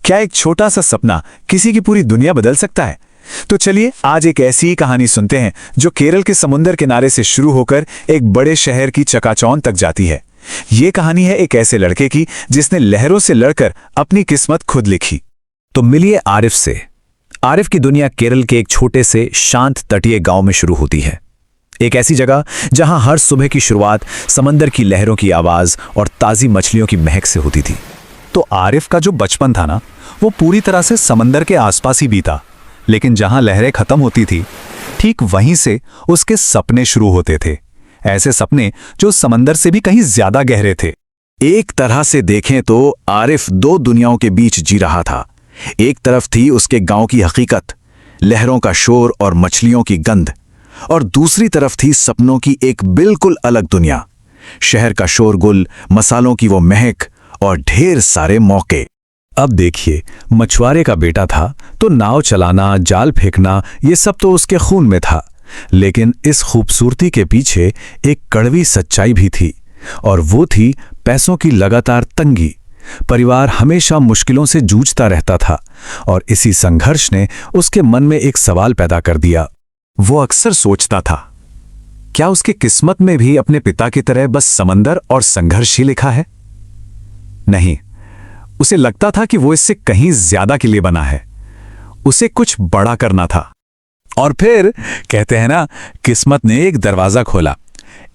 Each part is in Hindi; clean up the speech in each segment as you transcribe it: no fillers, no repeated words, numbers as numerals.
क्या एक छोटा सा सपना किसी की पूरी दुनिया बदल सकता है? तो चलिए आज एक ऐसी ही कहानी सुनते हैं जो केरल के समुद्र किनारे से शुरू होकर एक बड़े शहर की चकाचौंध तक जाती है। ये कहानी है एक ऐसे लड़के की जिसने लहरों से लड़कर अपनी किस्मत खुद लिखी। तो मिलिए आरिफ से। आरिफ की दुनिया केरल के एक छोटे से शांत तटीय गांव में शुरू होती है। एक ऐसी जगह जहां हर सुबह की शुरुआत समंदर की लहरों की आवाज और ताजी मछलियों की महक से होती थी। तो आरिफ का जो बचपन था ना, वो पूरी तरह से समंदर के आसपास ही बीता। लेकिन जहां लहरें खत्म होती थी, ठीक वहीं से उसके सपने शुरू होते थे। ऐसे सपने जो समंदर से भी कहीं ज्यादा गहरे थे। एक तरह से देखें तो आरिफ दो दुनियाओं के बीच जी रहा था। एक तरफ थी उसके गांव की हकीकत, लहरों का शोर और मछलियों की गंध, और दूसरी तरफ थी सपनों की एक बिल्कुल अलग दुनिया। शहर का शोरगुल, मसालों की वो महक और ढेर सारे मौके। अब देखिए, मछुआरे का बेटा था तो नाव चलाना, जाल फेंकना, ये सब तो उसके खून में था। लेकिन इस खूबसूरती के पीछे एक कड़वी सच्चाई भी थी, और वो थी पैसों की लगातार तंगी। परिवार हमेशा मुश्किलों से जूझता रहता था, और इसी संघर्ष ने उसके मन में एक सवाल पैदा कर दिया। वो अक्सर सोचता था, क्या उसकी किस्मत में भी अपने पिता की तरह बस समंदर और संघर्ष ही लिखा है? नहीं, उसे लगता था कि वो इससे कहीं ज्यादा के लिए बना है। उसे कुछ बड़ा करना था। और फिर कहते हैं ना, किस्मत ने एक दरवाजा खोला।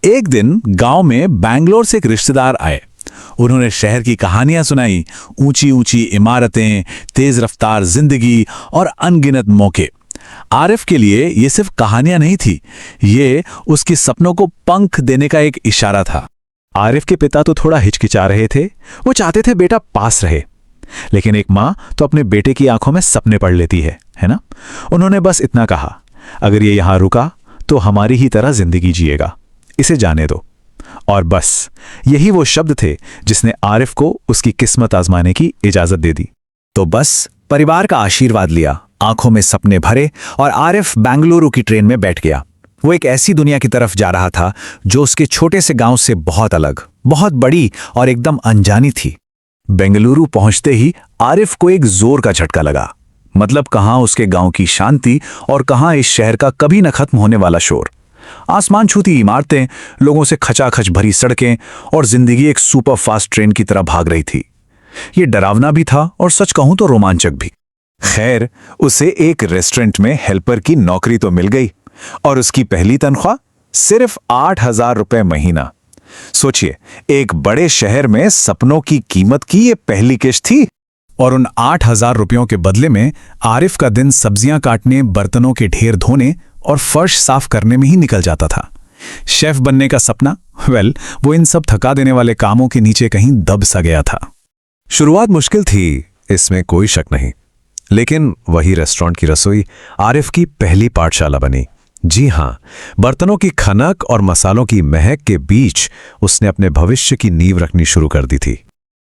एक दिन गांव में बैंगलोर से एक रिश्तेदार आए। उन्होंने शहर की कहानियां सुनाई, ऊंची ऊंची इमारतें, तेज रफ्तार जिंदगी और अनगिनत मौके। आरिफ के लिए ये सिर्फ कहानियां नहीं थी, ये उसके सपनों को पंख देने का एक इशारा था। आरिफ के पिता तो थोड़ा हिचकिचा रहे थे। वो चाहते थे बेटा पास रहे, लेकिन एक माँ तो अपने बेटे की आंखों में सपने पढ़ लेती है ना? उन्होंने बस इतना कहा, अगर ये यहां रुका तो हमारी ही तरह जिंदगी जिएगा, इसे जाने दो। और बस यही वो शब्द थे जिसने आरिफ को उसकी किस्मत आजमाने की इजाजत दे दी। तो बस परिवार का आशीर्वाद लिया, आंखों में सपने भरे, और आरिफ बेंगलुरु की ट्रेन में बैठ गया। वो एक ऐसी दुनिया की तरफ जा रहा था जो उसके छोटे से गांव से बहुत अलग, बहुत बड़ी और एकदम अनजानी थी। बेंगलुरु पहुंचते ही आरिफ को एक जोर का झटका लगा। मतलब कहां उसके गांव की शांति और कहां इस शहर का कभी न खत्म होने वाला शोर। आसमान छूती इमारतें, लोगों से खचाखच भरी सड़कें, और जिंदगी एक सुपर फास्ट ट्रेन की तरह भाग रही थी। ये डरावना भी था और सच कहूं तो रोमांचक भी। खैर, उसे एक रेस्टोरेंट में हेल्पर की नौकरी तो मिल गई, और उसकी पहली तनख्वाह सिर्फ 8,000 रुपए महीना। सोचिए, एक बड़े शहर में सपनों की कीमत की ये पहली किश्त थी। और उन 8,000 रुपयों के बदले में आरिफ का दिन सब्जियां काटने, बर्तनों के ढेर धोने और फर्श साफ करने में ही निकल जाता था। शेफ बनने का सपना, वो इन सब थका देने वाले कामों के नीचे कहीं दब सा गया था। शुरुआत मुश्किल थी, इसमें कोई शक नहीं, लेकिन वही रेस्टोरेंट की रसोई आरिफ की पहली पाठशाला बनी। जी हां, बर्तनों की खनक और मसालों की महक के बीच उसने अपने भविष्य की नींव रखनी शुरू कर दी थी।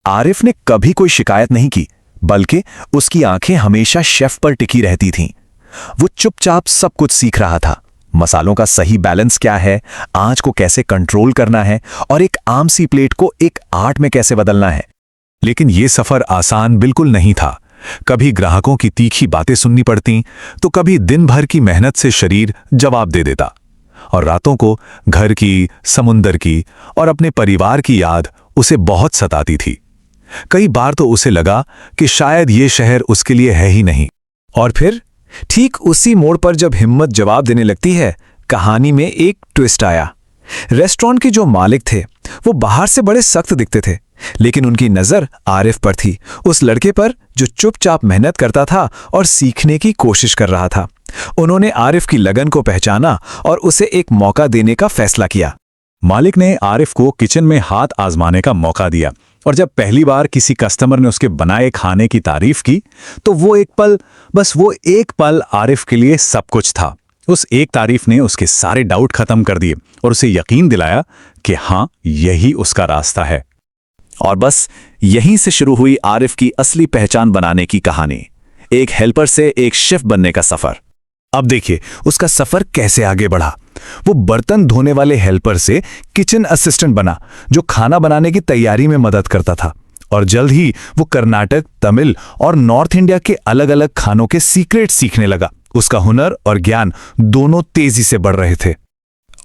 आरिफ ने कभी कोई शिकायत नहीं की, बल्कि उसकी आंखें हमेशा शेफ पर टिकी रहती थीं। वो चुपचाप सब कुछ सीख रहा था। मसालों का सही बैलेंस क्या है, आंच को कैसे कंट्रोल करना है, और एक आम सी प्लेट को एक आर्ट में कैसे बदलना है। लेकिन ये सफर आसान बिल्कुल नहीं था। कभी ग्राहकों की तीखी बातें सुननी पड़ती, तो कभी दिन भर की मेहनत से शरीर जवाब दे देता, और रातों को घर की, समुंदर की और अपने परिवार की याद उसे बहुत सताती थी। कई बार तो उसे लगा कि शायद ये शहर उसके लिए है ही नहीं। और फिर ठीक उसी मोड़ पर जब हिम्मत जवाब देने लगती है, कहानी में एक ट्विस्ट आया। रेस्टोरेंट के जो मालिक थे वो बाहर से बड़े सख्त दिखते थे, लेकिन उनकी नजर आरिफ पर थी, उस लड़के पर जो चुपचाप मेहनत करता था और सीखने की कोशिश कर रहा था। उन्होंने आरिफ की लगन को पहचाना और उसे एक मौका देने का फैसला किया। मालिक ने आरिफ को किचन में हाथ आजमाने का मौका दिया, और जब पहली बार किसी कस्टमर ने उसके बनाए खाने की तारीफ की, तो वो एक पल आरिफ के लिए सब कुछ था। उस एक तारीफ ने उसके सारे डाउट खत्म कर दिए और उसे यकीन दिलाया कि हाँ, यही उसका रास्ता है। और बस यहीं से शुरू हुई आरिफ की असली पहचान बनाने की कहानी। एक हेल्पर से एक शेफ बनने का सफर। अब देखिए उसका सफर कैसे आगे बढ़ा। वो बर्तन धोने वाले हेल्पर से किचन असिस्टेंट बना, जो खाना बनाने की तैयारी में मदद करता था। और जल्द ही वो कर्नाटक, तमिल और नॉर्थ इंडिया के अलग अलग खानों के सीक्रेट सीखने लगा। उसका हुनर और ज्ञान दोनों तेजी से बढ़ रहे थे।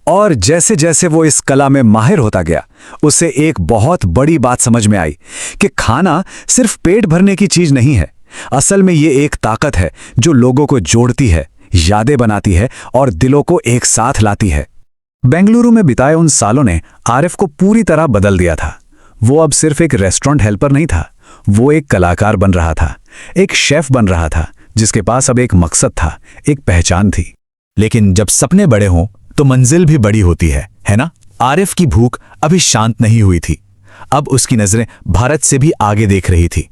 और जैसे जैसे वो इस कला में माहिर होता गया, उसे एक बहुत बड़ी बात समझ में आई कि खाना सिर्फ पेट भरने की चीज नहीं है। असल में ये एक ताकत है जो लोगों को जोड़ती है, यादें बनाती है और दिलों को एक साथ लाती है। बेंगलुरु में बिताए उन सालों ने आरिफ को पूरी तरह बदल दिया था। वो अब सिर्फ एक रेस्टोरेंट हेल्पर नहीं था, वो एक कलाकार बन रहा था, एक शेफ बन रहा था जिसके पास अब एक मकसद था, एक पहचान थी। लेकिन जब सपने बड़े हों तो मंजिल भी बड़ी होती है ना? आरिफ की भूख अभी शांत नहीं हुई थी। अब उसकी नजरें भारत से भी आगे देख रही थी।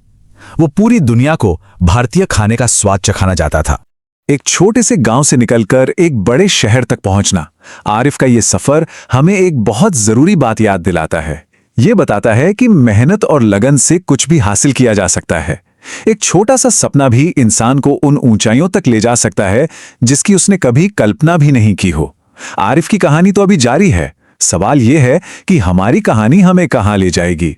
वो पूरी दुनिया को भारतीय खाने का स्वाद चखाना चाहता था। एक छोटे से गांव से निकलकर एक बड़े शहर तक पहुंचना, आरिफ का ये सफर हमें एक बहुत जरूरी बात याद दिलाता है। ये बताता है कि मेहनत और लगन से कुछ भी हासिल किया जा सकता है। एक छोटा सा सपना भी इंसान को उन ऊंचाइयों तक ले जा सकता है जिसकी उसने कभी कल्पना भी नहीं की हो। आरिफ की कहानी तो अभी जारी है। सवाल यह है कि हमारी कहानी हमें कहां ले जाएगी।